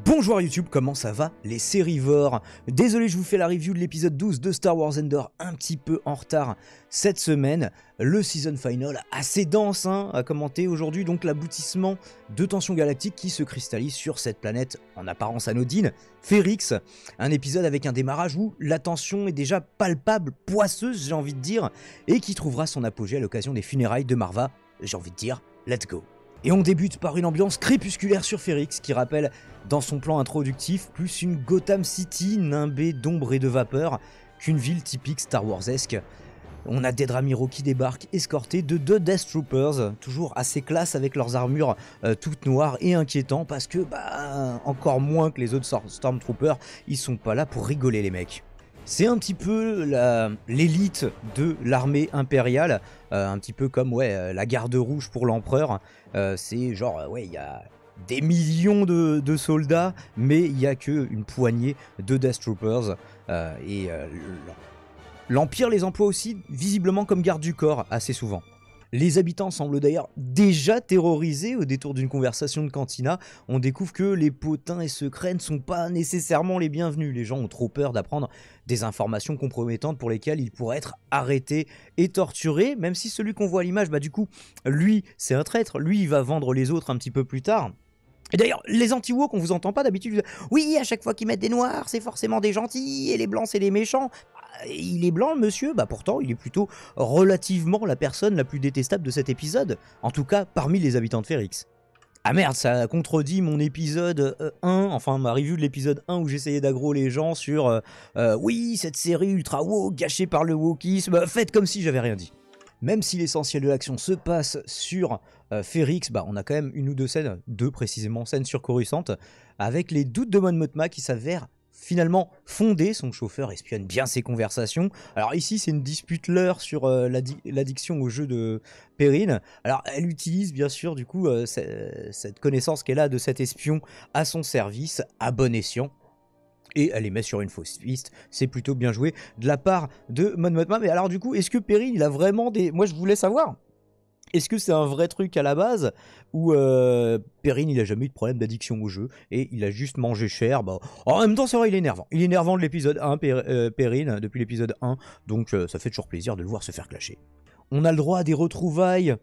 Bonjour YouTube, comment ça va les sérivores? Désolé, je vous fais la review de l'épisode 12 de Star Wars Endor un petit peu en retard cette semaine. Le season final assez dense à commenter aujourd'hui, donc l'aboutissement de tensions galactiques qui se cristallisent sur cette planète en apparence anodine, Ferrix. Un épisode avec un démarrage où la tension est déjà palpable, poisseuse j'ai envie de dire, et qui trouvera son apogée à l'occasion des funérailles de Marva, j'ai envie de dire, let's go. Et on débute par une ambiance crépusculaire sur Ferrix qui rappelle, dans son plan introductif, plus une Gotham City nimbée d'ombre et de vapeur qu'une ville typique Star Wars-esque. On a des Dramiro qui débarquent, escortés de deux Death Troopers, toujours assez classe avec leurs armures toutes noires et inquiétants parce que, encore moins que les autres Stormtroopers, ils sont pas là pour rigoler les mecs. C'est un petit peu l'élite de l'armée impériale, un petit peu comme la garde rouge pour l'empereur. C'est genre, il y a des millions de soldats, mais il n'y a qu'une poignée de Death Troopers. L'Empire les emploie aussi visiblement comme garde du corps, assez souvent. Les habitants semblent d'ailleurs déjà terrorisés au détour d'une conversation de cantina. On découvre que les potins et secrets ne sont pas nécessairement les bienvenus. Les gens ont trop peur d'apprendre des informations compromettantes pour lesquelles ils pourraient être arrêtés et torturés. Même si celui qu'on voit à l'image, du coup, lui, c'est un traître. Lui, il va vendre les autres un petit peu plus tard. Et d'ailleurs, les anti-woke, on vous entend pas d'habitude. Oui, à chaque fois qu'ils mettent des noirs, c'est forcément des gentils, et les blancs, c'est des méchants. Il est blanc, le monsieur, pourtant, il est plutôt relativement la personne la plus détestable de cet épisode. En tout cas, parmi les habitants de Ferrix. Ah merde, ça contredit mon épisode 1, enfin ma review de l'épisode 1 où j'essayais d'aggro les gens sur oui, cette série ultra woke, gâchée par le wokisme, faites comme si j'avais rien dit. Même si l'essentiel de l'action se passe sur Ferrix, on a quand même une ou deux scènes, deux précisément, scènes surcohlissantes, avec les doutes de Mon Mothma qui s'avèrent finalement fondés. Son chauffeur espionne bien ses conversations. Alors ici, c'est une dispute leurre sur l'addiction au jeu de Perrine. Alors elle utilise bien sûr du coup cette connaissance qu'elle a de cet espion à son service, à bon escient. Et elle les met sur une fausse piste, c'est plutôt bien joué de la part de Mon Mothma. Mais alors du coup, est-ce que Perrine, il a vraiment des... Moi je voulais savoir, est-ce que c'est un vrai truc à la base, ou Perrine, il a jamais eu de problème d'addiction au jeu, et il a juste mangé cher. En même temps, c'est vrai, il est énervant. Il est énervant de l'épisode 1, Perrine, depuis l'épisode 1, donc ça fait toujours plaisir de le voir se faire clasher. On a le droit à des retrouvailles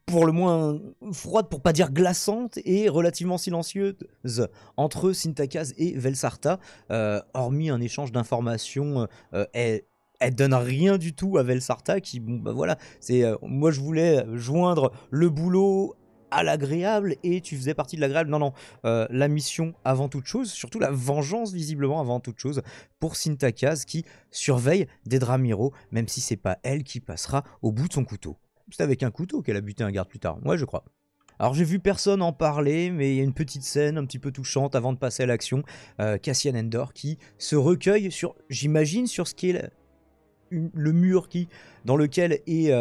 pour le moins froide, pour pas dire glaçante, et relativement silencieuse entre Syntakaz et Velsarta, hormis un échange d'informations. Elle donne rien du tout à Velsarta qui, c'est moi je voulais joindre le boulot à l'agréable et tu faisais partie de l'agréable. Non, la mission avant toute chose, surtout la vengeance visiblement avant toute chose pour Syntakaz qui surveille des Dramiro, même si c'est pas elle qui passera au bout de son couteau. C'est avec un couteau qu'elle a buté un garde plus tard, je crois. Alors j'ai vu personne en parler, mais il y a une petite scène un petit peu touchante avant de passer à l'action. Cassian Andor qui se recueille sur, j'imagine, sur ce qui est le mur dans lequel est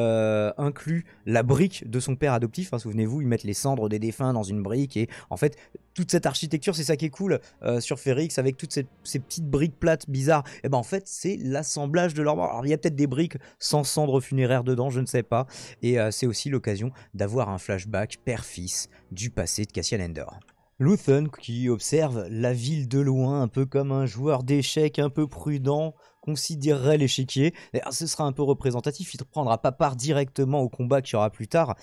inclus la brique de son père adoptif. Souvenez-vous, ils mettent les cendres des défunts dans une brique, et en fait toute cette architecture, c'est ça qui est cool sur Ferrix, avec toutes ces petites briques plates bizarres. Et en fait c'est l'assemblage de leur mort. Alors il y a peut-être des briques sans cendres funéraires dedans, je ne sais pas, et c'est aussi l'occasion d'avoir un flashback père-fils du passé de Cassian Andor. Luthen qui observe la ville de loin, un peu comme un joueur d'échecs un peu prudent considérerait l'échiquier. Ce sera un peu représentatif, il ne prendra pas part directement au combat qu'il y aura plus tard,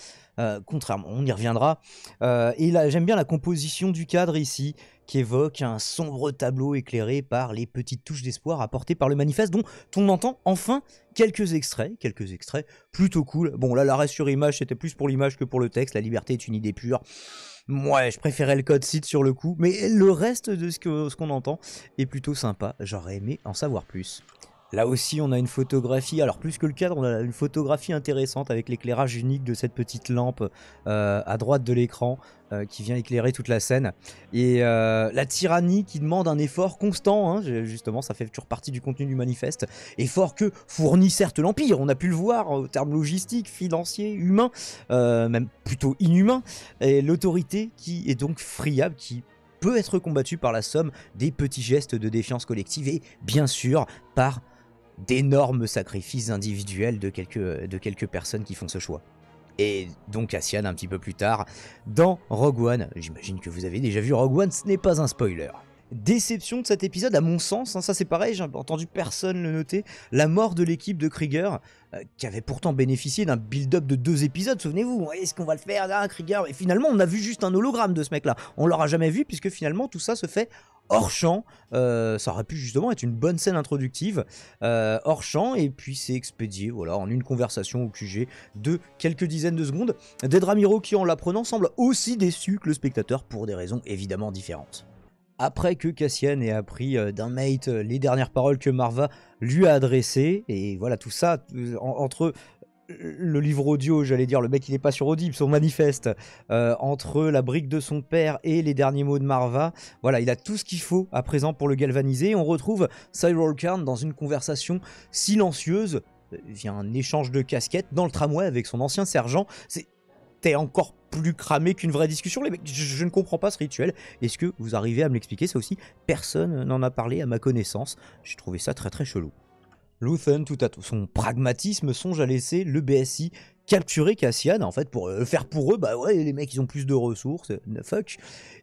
contrairement, on y reviendra. Et là, j'aime bien la composition du cadre ici, qui évoque un sombre tableau éclairé par les petites touches d'espoir apportées par le manifeste, dont on entend enfin quelques extraits plutôt cool. Bon, là, l'arrêt sur image, c'était plus pour l'image que pour le texte. La liberté est une idée pure. Ouais, je préférais le code site sur le coup, mais le reste de ce qu'on entend est plutôt sympa. J'aurais aimé en savoir plus. Là aussi, on a une photographie, alors plus que le cadre, on a une photographie intéressante avec l'éclairage unique de cette petite lampe à droite de l'écran qui vient éclairer toute la scène. Et la tyrannie qui demande un effort constant, justement, ça fait toujours partie du contenu du manifeste. Effort que fournit certes l'Empire, on a pu le voir en termes logistiques, financiers, humains, même plutôt inhumains. Et l'autorité qui est donc friable, qui peut être combattue par la somme des petits gestes de défiance collective et bien sûr par d'énormes sacrifices individuels de quelques personnes qui font ce choix. et donc Cassian un petit peu plus tard dans Rogue One. J'imagine que vous avez déjà vu Rogue One, ce n'est pas un spoiler. Déception de cet épisode à mon sens, hein, ça c'est pareil, j'ai entendu personne le noter, la mort de l'équipe de Krieger, qui avait pourtant bénéficié d'un build-up de 2 épisodes, souvenez-vous, est-ce qu'on va le faire là, Krieger, et finalement on a vu juste un hologramme de ce mec là, on l'aura jamais vu puisque finalement tout ça se fait hors champ, ça aurait pu justement être une bonne scène introductive, hors champ, et puis c'est expédié, voilà, en une conversation au QG de quelques dizaines de secondes. Dead Ramiro qui en l'apprenant semble aussi déçu que le spectateur pour des raisons évidemment différentes. Après que Cassian ait appris d'un mate les dernières paroles que Marva lui a adressées, et voilà tout ça, entre le livre audio, j'allais dire, le mec il est pas sur Audible, son manifeste, entre la brique de son père et les derniers mots de Marva, voilà, il a tout ce qu'il faut à présent pour le galvaniser. On retrouve Cyril Karn dans une conversation silencieuse, via un échange de casquettes dans le tramway avec son ancien sergent. T'es encore plus cramé qu'une vraie discussion, les mecs. Je ne comprends pas ce rituel. Est-ce que vous arrivez à me l'expliquer? Ça aussi, personne n'en a parlé à ma connaissance. J'ai trouvé ça très très chelou. Luthen, tout à son pragmatisme, songe à laisser le BSI capturer Cassian, en fait, pour le faire pour eux. Bah ouais, les mecs, ils ont plus de ressources, fuck.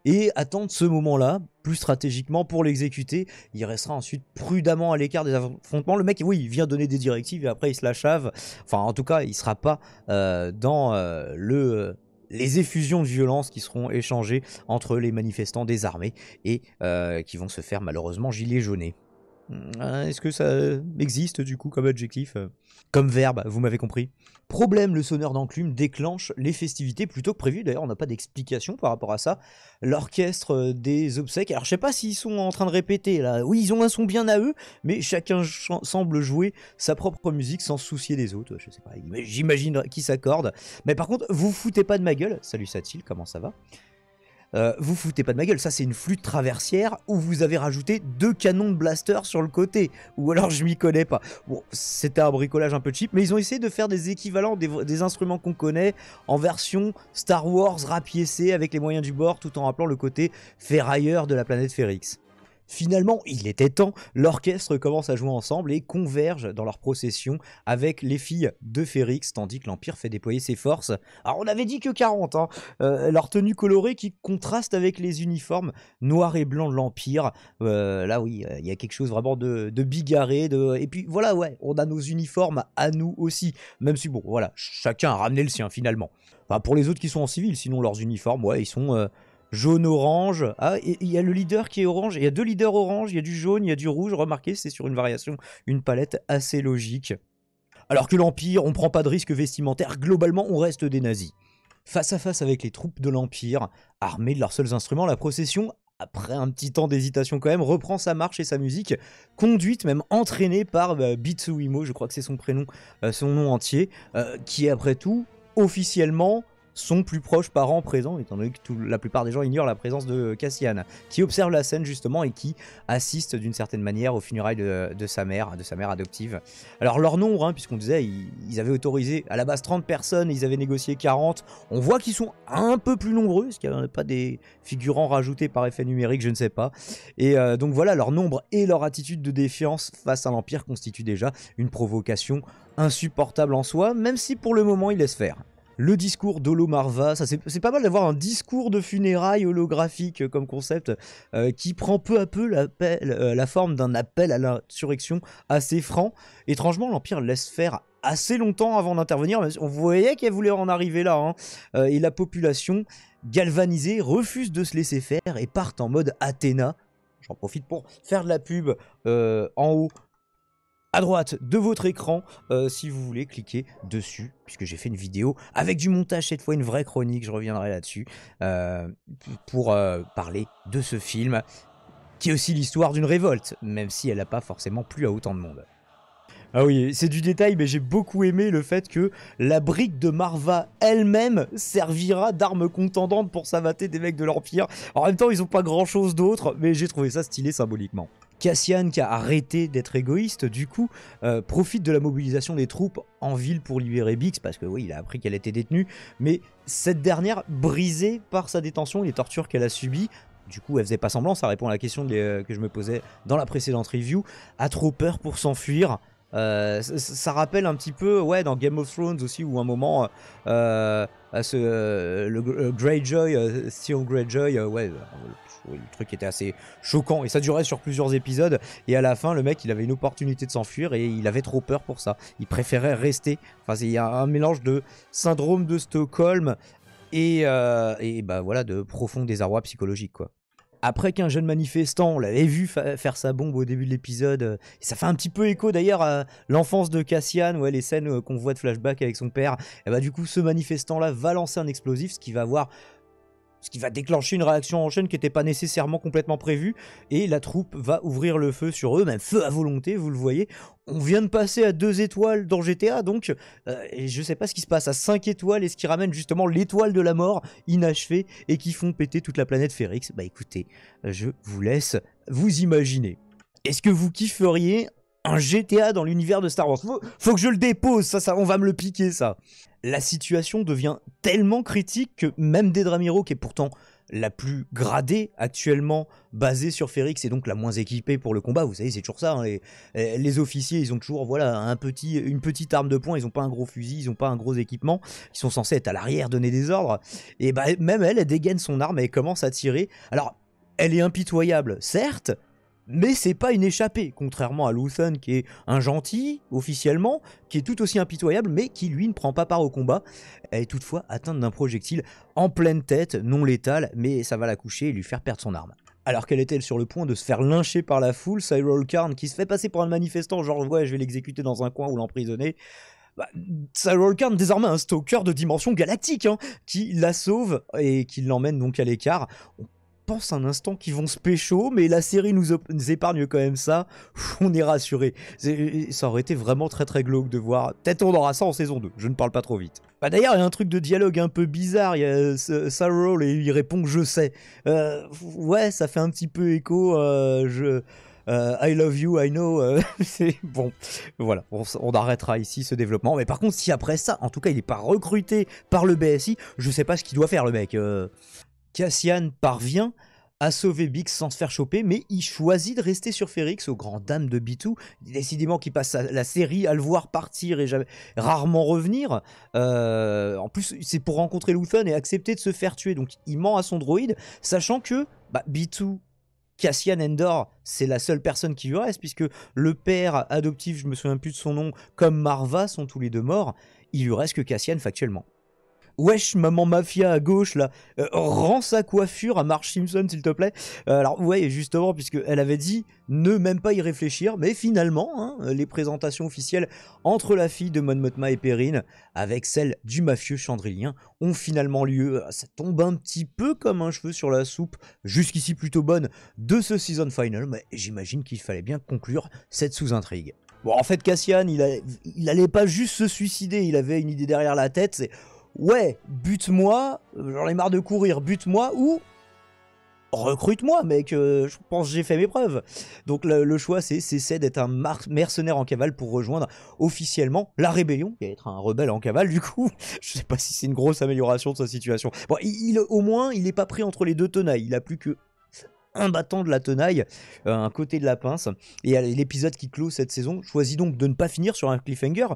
Et attendre ce moment-là, plus stratégiquement, pour l'exécuter. Il restera ensuite prudemment à l'écart des affrontements. Le mec, oui, il vient donner des directives et après, il se la chave. Enfin, en tout cas, il sera pas dans les effusions de violence qui seront échangées entre les manifestants désarmés et qui vont se faire malheureusement gilets jaunes. Est-ce que ça existe du coup comme adjectif, comme verbe, vous m'avez compris. Problème, le sonneur d'enclume déclenche les festivités plutôt que prévu. D'ailleurs, on n'a pas d'explication par rapport à ça. L'orchestre des obsèques, alors je sais pas s'ils sont en train de répéter là. Oui, ils ont un son bien à eux, mais chacun semble jouer sa propre musique sans se soucier des autres. Je sais pas, j'imagine qui s'accorde. Mais par contre, vous foutez pas de ma gueule. Salut Satil, comment ça va? Vous foutez pas de ma gueule, ça c'est une flûte traversière où vous avez rajouté 2 canons de blaster sur le côté, ou alors je m'y connais pas. Bon, c'était un bricolage un peu cheap, mais ils ont essayé de faire des équivalents des instruments qu'on connaît en version Star Wars rapiécée avec les moyens du bord, tout en rappelant le côté ferrailleur de la planète Ferrix. Finalement, il était temps, l'orchestre commence à jouer ensemble et converge dans leur procession avec les filles de Ferrix, tandis que l'Empire fait déployer ses forces. Alors on avait dit que 40, hein, leur tenue colorée qui contraste avec les uniformes noirs et blancs de l'Empire. Là oui, il y a quelque chose vraiment de bigarré, et puis voilà, ouais, on a nos uniformes à nous aussi, même si bon, voilà, chacun a ramené le sien finalement. Enfin, pour les autres qui sont en civil, sinon leurs uniformes, ouais, ils sont... jaune-orange. Ah, il y a le leader qui est orange. Il y a 2 leaders orange, il y a du jaune, il y a du rouge. Remarquez, c'est sur une variation, une palette assez logique. Alors que l'Empire, on prend pas de risque vestimentaire. Globalement, on reste des nazis. Face à face avec les troupes de l'Empire, armés de leurs seuls instruments, la procession, après un petit temps d'hésitation quand même, reprend sa marche et sa musique, conduite, même entraînée par Bitsuhimo, je crois que c'est son prénom, son nom entier, qui est après tout, officiellement, son plus proche parent présent, étant donné que la plupart des gens ignorent la présence de Cassian, qui observe la scène justement et qui assiste d'une certaine manière aux funérailles de sa mère adoptive. Alors leur nombre, hein, puisqu'on disait, ils avaient autorisé à la base 30 personnes, et ils avaient négocié 40, on voit qu'ils sont un peu plus nombreux, est-ce qu'il n'y a pas des figurants rajoutés par effet numérique, je ne sais pas. Et donc voilà, leur nombre et leur attitude de défiance face à l'Empire constituent déjà une provocation insupportable en soi, même si pour le moment ils laissent faire. Le discours d'Holo Marva, c'est pas mal d'avoir un discours de funérailles holographique comme concept qui prend peu à peu la forme d'un appel à l'insurrection assez franc. Étrangement, l'Empire laisse faire assez longtemps avant d'intervenir, mais on voyait qu'elle voulait en arriver là, hein. Et la population, galvanisée, refuse de se laisser faire et part en mode Athéna. J'en profite pour faire de la pub en haut à droite de votre écran, si vous voulez cliquer dessus, puisque j'ai fait une vidéo avec du montage, cette fois une vraie chronique, je reviendrai là-dessus, pour parler de ce film, qui est aussi l'histoire d'une révolte, même si elle n'a pas forcément plu à autant de monde. Ah oui, c'est du détail, mais j'ai beaucoup aimé le fait que la brique de Marva elle-même servira d'arme contendante pour savater des mecs de l'Empire. En même temps, ils ont pas grand-chose d'autre, mais j'ai trouvé ça stylé symboliquement. Cassian, qui a arrêté d'être égoïste, du coup, profite de la mobilisation des troupes en ville pour libérer Bix, parce que oui, il a appris qu'elle était détenue, mais cette dernière, brisée par sa détention et les tortures qu'elle a subies, du coup, elle faisait pas semblant, ça répond à la question que je me posais dans la précédente review, a trop peur pour s'enfuir. Ça rappelle un petit peu, ouais, dans Game of Thrones aussi, où un moment, le Greyjoy, Theon Greyjoy, le truc était assez choquant et ça durait sur plusieurs épisodes. Et à la fin, le mec, il avait une opportunité de s'enfuir et il avait trop peur pour ça. Il préférait rester. Enfin, il y a un mélange de syndrome de Stockholm et bah voilà, de profond désarroi psychologique, quoi. Après qu'un jeune manifestant, on l'avait vu faire sa bombe au début de l'épisode, ça fait un petit peu écho d'ailleurs à l'enfance de Cassian, ouais, les scènes qu'on voit de flashback avec son père, et bah du coup ce manifestant-là va lancer un explosif, ce qui va déclencher une réaction en chaîne qui n'était pas nécessairement complètement prévue, et la troupe va ouvrir le feu sur eux, même feu à volonté, vous le voyez. On vient de passer à 2 étoiles dans GTA, donc et je sais pas ce qui se passe à 5 étoiles, et ce qui ramène justement l'étoile de la mort inachevée, et qui font péter toute la planète Férix. Bah écoutez, je vous laisse vous imaginer. Est-ce que vous kifferiez un GTA dans l'univers de Star Wars? Faut que je le dépose, ça, on va me le piquer, ça. La situation devient tellement critique que même Dedramiro, qui est pourtant la plus gradée actuellement, basée sur Férix et donc la moins équipée pour le combat, vous savez, c'est toujours ça, hein, les officiers, ils ont toujours voilà, une petite arme de poing, ils n'ont pas un gros fusil, ils n'ont pas un gros équipement, ils sont censés être à l'arrière, donner des ordres, et bah, même elle dégaine son arme et elle commence à tirer. Alors, elle est impitoyable, certes, mais c'est pas une échappée, contrairement à Luthen qui est un gentil, officiellement, qui est tout aussi impitoyable, mais qui lui ne prend pas part au combat. Elle est toutefois atteinte d'un projectile en pleine tête, non létal, mais ça va la coucher et lui faire perdre son arme. Alors qu'elle était sur le point de se faire lyncher par la foule, Cyril Karn, qui se fait passer pour un manifestant, genre ouais je vais l'exécuter dans un coin ou l'emprisonner, bah, Cyril Karn, désormais un stalker de dimension galactique, hein, qui la sauve et qui l'emmène donc à l'écart. Pense un instant qu'ils vont se pécho, mais la série nous épargne quand même ça. On est rassuré. Ça aurait été vraiment très très glauque de voir. Peut-être on aura ça en saison 2, je ne parle pas trop vite. Bah d'ailleurs, il y a un truc de dialogue un peu bizarre. Il y a Cyril et il répond je sais. Ouais, ça fait un petit peu écho. I love you, I know. C'est bon, voilà, on arrêtera ici ce développement. Mais par contre, si après ça, en tout cas, il n'est pas recruté par le BSI, je sais pas ce qu'il doit faire le mec. Cassian parvient à sauver Bix sans se faire choper, mais il choisit de rester sur Férix aux grandes dames de B2. Décidément qu'il passe la série à le voir partir et rarement revenir. En plus, c'est pour rencontrer Luthen et accepter de se faire tuer. Donc il ment à son droïde, sachant que B2, Cassian Endor, c'est la seule personne qui lui reste, puisque le père adoptif, je me souviens plus de son nom, comme Marva sont tous les deux morts. Il lui reste que Cassian factuellement. Wesh, maman mafia à gauche, là, rends sa coiffure à Marge Simpson, s'il te plaît. Alors, ouais, justement, puisqu'elle avait dit ne même pas y réfléchir, mais finalement, hein, les présentations officielles entre la fille de Mon Mothma et Perrine, avec celle du mafieux chandrilien, ont finalement lieu. Ça tombe un petit peu comme un cheveu sur la soupe, jusqu'ici plutôt bonne, de ce season final, mais j'imagine qu'il fallait bien conclure cette sous-intrigue. Bon, en fait, Cassian, il allait pas juste se suicider, il avait une idée derrière la tête, c'est... Ouais, bute-moi, j'en ai marre de courir, bute-moi ou recrute-moi, mec, je pense que j'ai fait mes preuves. Donc le choix, c'est d'être un mercenaire en cavale pour rejoindre officiellement la rébellion, et être un rebelle en cavale, du coup. Je sais pas si c'est une grosse amélioration de sa situation. Bon, au moins, il est pas pris entre les deux tenailles, il a plus que un battant de la tenaille, un côté de la pince, et l'épisode qui clôt cette saison choisit donc de ne pas finir sur un cliffhanger.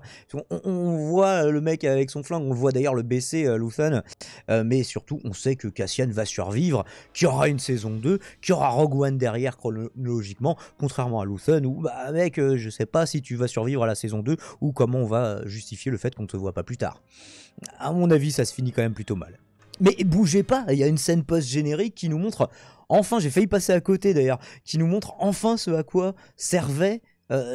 On voit le mec avec son flingue, on le voit d'ailleurs le baisser, Luthen, mais surtout on sait que Cassian va survivre, qu'il y aura une saison 2, qu'il y aura Rogue One derrière chronologiquement, contrairement à Luthen où bah mec, je sais pas si tu vas survivre à la saison 2 ou comment on va justifier le fait qu'on te voit pas plus tard. À mon avis, ça se finit quand même plutôt mal. Mais bougez pas, il y a une scène post-générique qui nous montre, enfin, j'ai failli passer à côté d'ailleurs, qui nous montre enfin ce à quoi servaient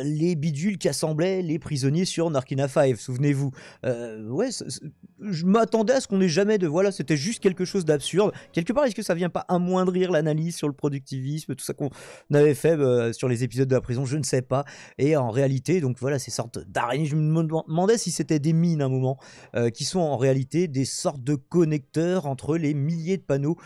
les bidules qu'assemblaient les prisonniers sur Narkina 5, souvenez-vous. Ouais, je m'attendais à ce qu'on ait jamais de... Voilà, c'était juste quelque chose d'absurde. Quelque part, est-ce que ça vient pas amoindrir l'analyse sur le productivisme, tout ça qu'on avait fait sur les épisodes de la prison, je ne sais pas. Et en réalité, donc voilà, ces sortes d'araignées, je me demandais si c'était des mines à un moment, qui sont en réalité des sortes de connecteurs entre les milliers de panneaux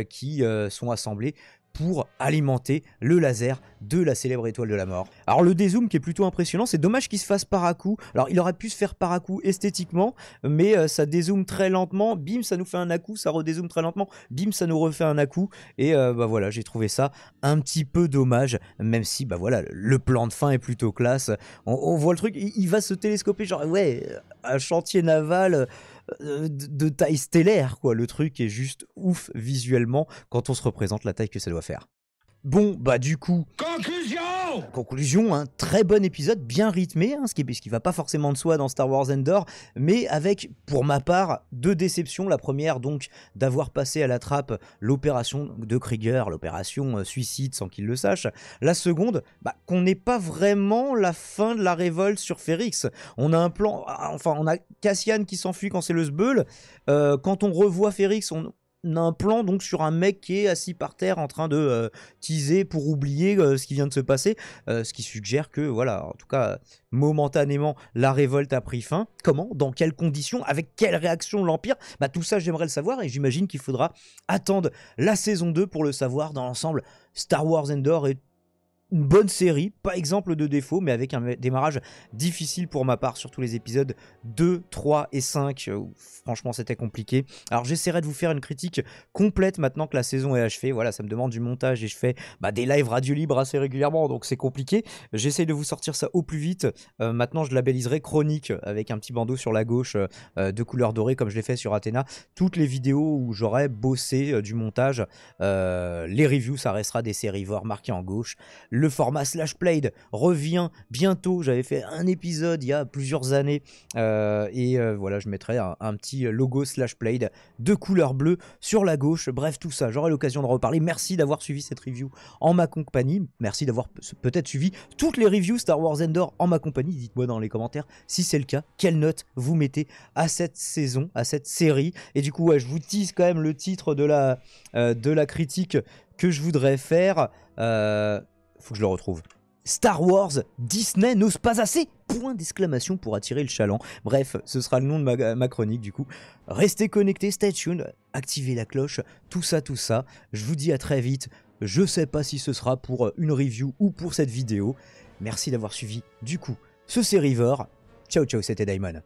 qui sont assemblés pour alimenter le laser de la célèbre étoile de la mort. Alors le dézoom qui est plutôt impressionnant, c'est dommage qu'il se fasse par à coup. Alors il aurait pu se faire par à coup esthétiquement, mais ça dézoome très lentement, bim ça nous fait un à-coup, ça redézoome très lentement, bim ça nous refait un à-coup, et bah voilà, j'ai trouvé ça un petit peu dommage, même si bah voilà, le plan de fin est plutôt classe. On voit le truc, il va se télescoper genre ouais, un chantier naval de taille stellaire quoi, le truc est juste ouf visuellement quand on se représente la taille que ça doit faire. Bon, bah du coup... Conclusion, un très bon épisode, bien rythmé, hein, ce qui va pas forcément de soi dans Star Wars Endor, mais avec, pour ma part, 2 déceptions. La première, donc, d'avoir passé à la trappe l'opération de Krieger, l'opération suicide sans qu'il le sache. La seconde, bah, qu'on n'ait pas vraiment la fin de la révolte sur Ferrix. On a un plan, enfin, on a Cassian qui s'enfuit quand c'est le sbeul. Quand on revoit Ferrix, on a un plan donc sur un mec qui est assis par terre en train de teaser pour oublier ce qui vient de se passer, ce qui suggère que voilà, en tout cas momentanément la révolte a pris fin. Comment, dans quelles conditions, avec quelle réaction l'Empire, bah tout ça j'aimerais le savoir, et j'imagine qu'il faudra attendre la saison 2 pour le savoir. Dans l'ensemble, Star Wars Endor est une bonne série, pas exemple de défaut, mais avec un démarrage difficile pour ma part, surtout les épisodes 2, 3 et 5, où franchement c'était compliqué. Alors j'essaierai de vous faire une critique complète maintenant que la saison est achevée. Voilà, ça me demande du montage et je fais des lives radio libre assez régulièrement, donc c'est compliqué. J'essaye de vous sortir ça au plus vite. Maintenant je labelliserai chronique avec un petit bandeau sur la gauche de couleur dorée comme je l'ai fait sur Athéna. Toutes les vidéos où j'aurai bossé du montage, les reviews ça restera des séries voire marquées en gauche. Le format Slash Played revient bientôt. J'avais fait un épisode il y a plusieurs années voilà, je mettrai un petit logo Slash Played de couleur bleue sur la gauche. Bref, tout ça, j'aurai l'occasion de reparler. Merci d'avoir suivi cette review en ma compagnie. Merci d'avoir peut-être suivi toutes les reviews Star Wars Endor en ma compagnie. Dites-moi dans les commentaires si c'est le cas, quelle note vous mettez à cette saison, à cette série. Et du coup, ouais, je vous tease quand même le titre de la critique que je voudrais faire. Faut que je le retrouve. Star Wars, Disney n'ose pas assez ? Point d'exclamation pour attirer le chaland. Bref, ce sera le nom de ma chronique du coup. Restez connectés, stay tuned, activez la cloche, tout ça. Je vous dis à très vite. Je sais pas si ce sera pour une review ou pour cette vidéo. Merci d'avoir suivi du coup ce Serievore. Ciao, c'était Daimon.